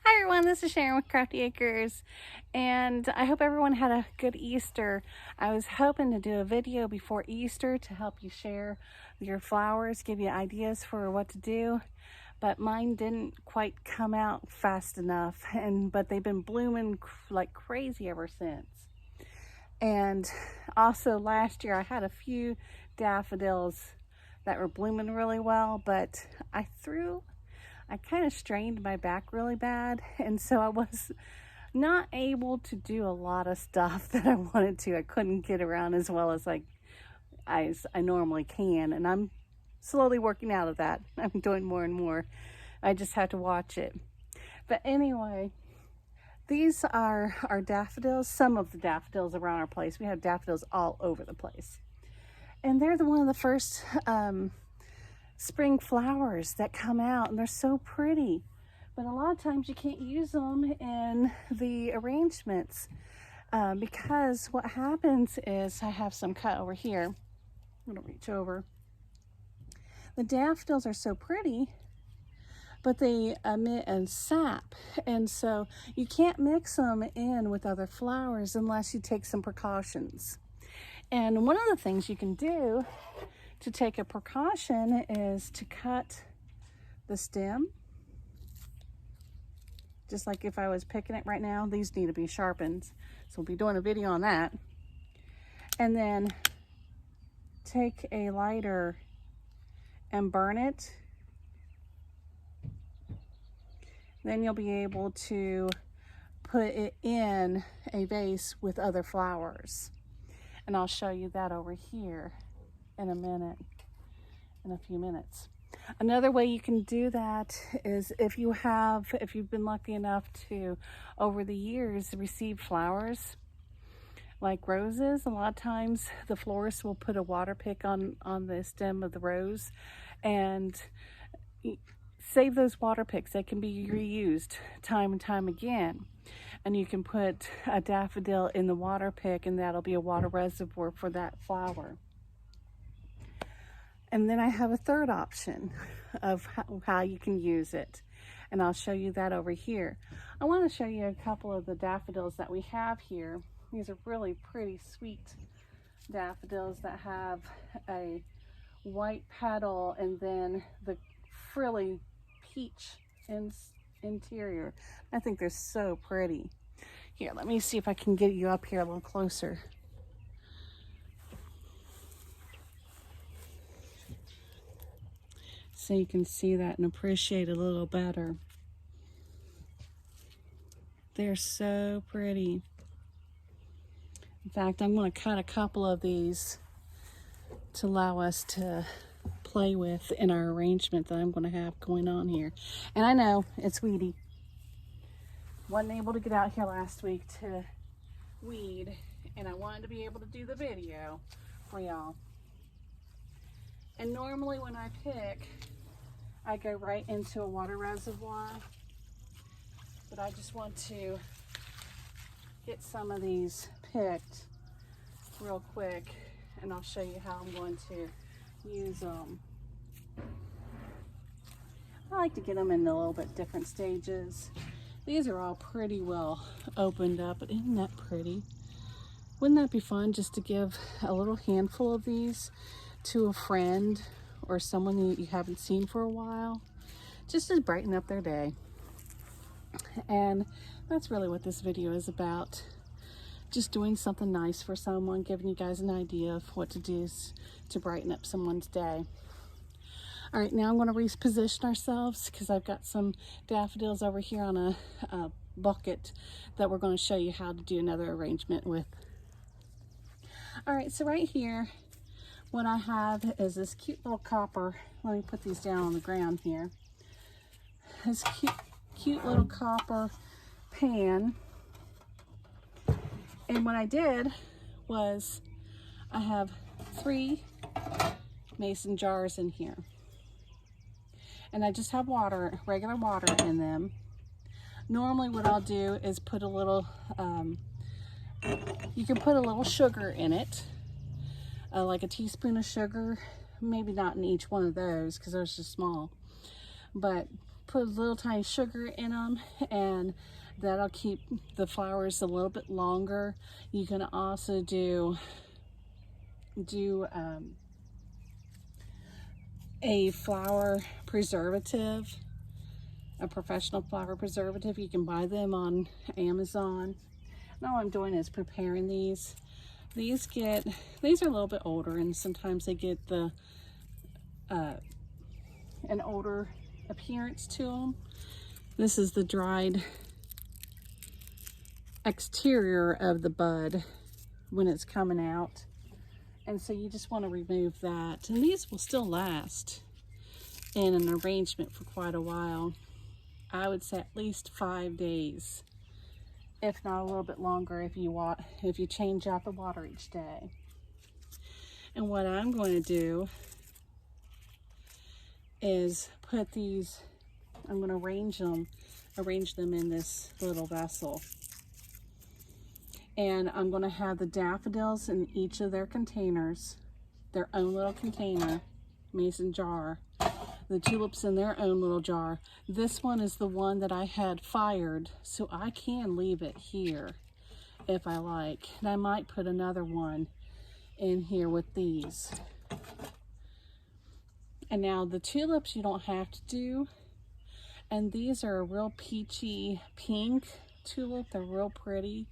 Hi everyone, this is Sharon with Crafty Acres, and I hope everyone had a good Easter. I was hoping to do a video before Easter to help you share your flowers, give you ideas for what to do, but mine didn't quite come out fast enough, but they've been blooming like crazy ever since. And also last year I had a few daffodils that were blooming really well, but I kind of strained my back really bad, and so I was not able to do a lot of stuff that I wanted to. I couldn't get around as well as I normally can, and I'm slowly working out of that. I'm doing more and more. I just have to watch it. But anyway, these are our daffodils, some of the daffodils around our place. We have daffodils all over the place. And they're one of the first spring flowers that come out, and they're so pretty, but a lot of times you can't use them in the arrangements because what happens is, I have some cut over here. I'm gonna reach over. The daffodils are so pretty, but they emit a sap, and so you can't mix them in with other flowers unless you take some precautions. And one of the things you can do to take a precaution is to cut the stem. Just like if I was picking it right now, these need to be sharpened. So we'll be doing a video on that. And then take a lighter and burn it. Then you'll be able to put it in a vase with other flowers. And I'll show you that over here in a few minutes. Another way you can do that is if you've been lucky enough to, over the years, receive flowers like roses. A lot of times the florist will put a water pick on the stem of the rose and save those water picks. They can be reused time and time again. And you can put a daffodil in the water pick, and that'll be a water reservoir for that flower. And then I have a third option of how you can use it, and I'll show you that over here. I want to show you a couple of the daffodils that we have here. These are really pretty sweet daffodils that have a white petal and then the frilly peach interior. I think they're so pretty. Here, let me see if I can get you up here a little closer. So you can see that and appreciate it a little better. They're so pretty. In fact, I'm going to cut a couple of these to allow us to play with in our arrangement that I'm going to have going on here. And I know it's weedy. Wasn't able to get out here last week to weed, and I wanted to be able to do the video for y'all. And normally when I pick, I go right into a water reservoir, but I just want to get some of these picked real quick, and I'll show you how I'm going to use them. I like to get them in a little bit different stages. These are all pretty well opened up, but isn't that pretty? Wouldn't that be fun just to give a little handful of these to a friend or someone that you haven't seen for a while, just to brighten up their day? And that's really what this video is about. Just doing something nice for someone, giving you guys an idea of what to do to brighten up someone's day. All right, now I'm going to reposition ourselves because I've got some daffodils over here on a bucket that we're going to show you how to do another arrangement with. All right, so right here, what I have is this cute little copper. Let me put these down on the ground here. This cute little copper pan. And what I did was I have 3 mason jars in here. And I just have water, regular water in them. Normally what I'll do is put a little, you can put a little sugar in it, like a teaspoon of sugar, maybe not in each one of those because those are small, but put a little tiny sugar in them, and that'll keep the flowers a little bit longer. You can also do a flower preservative, a professional flower preservative. You can buy them on Amazon. Now what I'm doing is preparing these. These are a little bit older, and sometimes they get an older appearance to them. This is the dried exterior of the bud when it's coming out, and so you just want to remove that. And these will still last in an arrangement for quite a while. I would say at least 5 days, if not a little bit longer, if you change out the water each day. And what I'm going to do is put these, I'm going to arrange them in this little vessel. And I'm going to have the daffodils in each of their containers, their own little container, mason jar. The tulips in their own little jar. This one is the one that I had fired, so I can leave it here if I like. And I might put another one in here with these. And now the tulips you don't have to do. And these are a real peachy pink tulip. They're real pretty.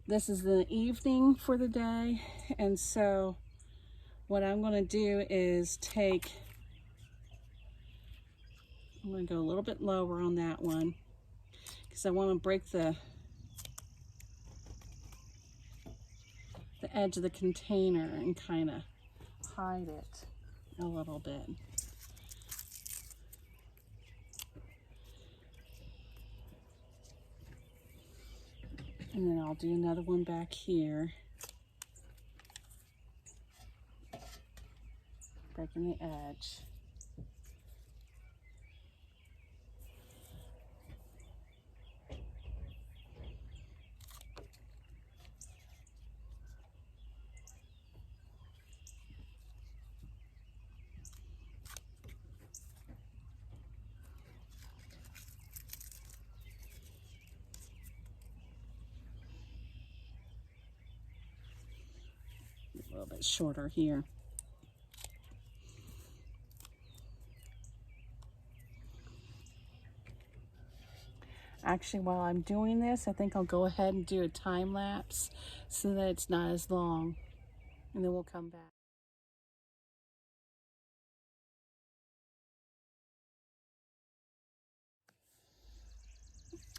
This is the evening for the day. And so what I'm going to do is I'm going to go a little bit lower on that one because I want to break the edge of the container and kind of hide it a little bit. And then I'll do another one back here, breaking the edge. A little bit shorter here. Actually, while I'm doing this, I think I'll go ahead and do a time lapse so that it's not as long, and then we'll come back.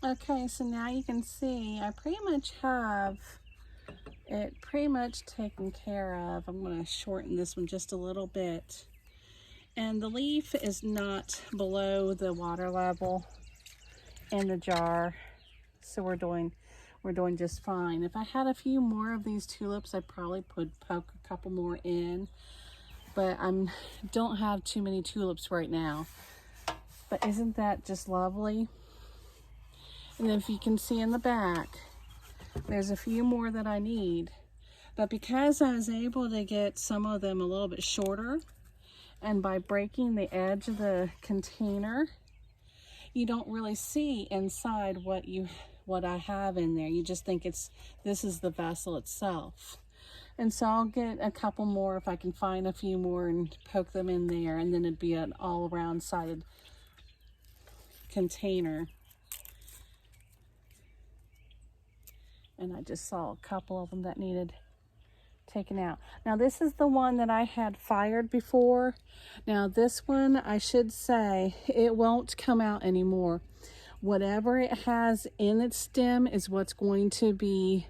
Okay, so now you can see I pretty much have it taken care of. I'm going to shorten this one just a little bit. And the leaf is not below the water level in the jar, so we're doing just fine. If I had a few more of these tulips, I probably would poke a couple more in, but I don't have too many tulips right now. But isn't that just lovely? And if you can see in the back, there's a few more that I need. But because I was able to get some of them a little bit shorter, and by breaking the edge of the container, you don't really see inside what I have in there. You just think this is the vessel itself. And so I'll get a couple more if I can find a few more and poke them in there, and then it'd be an all-around sided container. And I just saw a couple of them that needed taken out. Now this is the one that I had fired before. Now this one, I should say, it won't come out anymore. Whatever it has in its stem is what's going to be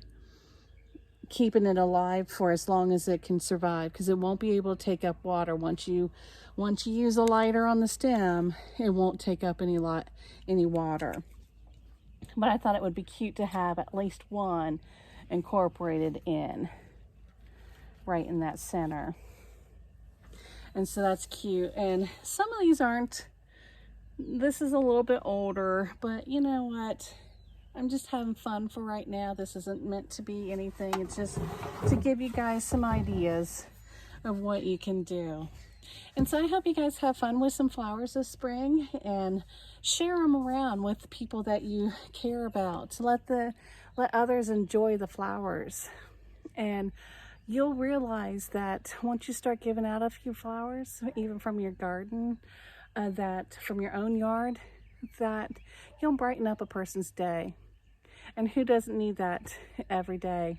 keeping it alive for as long as it can survive, because it won't be able to take up water. Once you use a lighter on the stem, it won't take up any water. But I thought it would be cute to have at least one incorporated in, right in that center. And so that's cute. And some of these aren't, this is a little bit older, but you know what? I'm just having fun for right now. This isn't meant to be anything. It's just to give you guys some ideas of what you can do. And so I hope you guys have fun with some flowers this spring and share them around with people that you care about. Let others enjoy the flowers. And you'll realize that once you start giving out a few flowers, even from your garden, that from your own yard, that you'll brighten up a person's day. And who doesn't need that every day?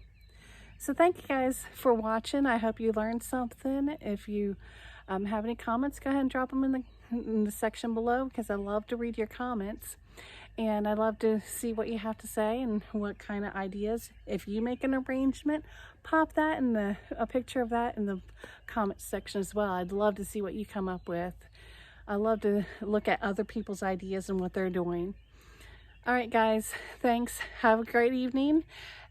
So thank you guys for watching. I hope you learned something. If you have any comments, go ahead and drop them in the section below, because I love to read your comments. And I love to see what you have to say and what kind of ideas. If you make an arrangement, pop that in a picture of that in the comment section as well. I'd love to see what you come up with. I love to look at other people's ideas and what they're doing. All right, guys, thanks. Have a great evening,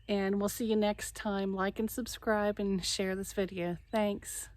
and we'll see you next time. Like and subscribe and share this video. Thanks.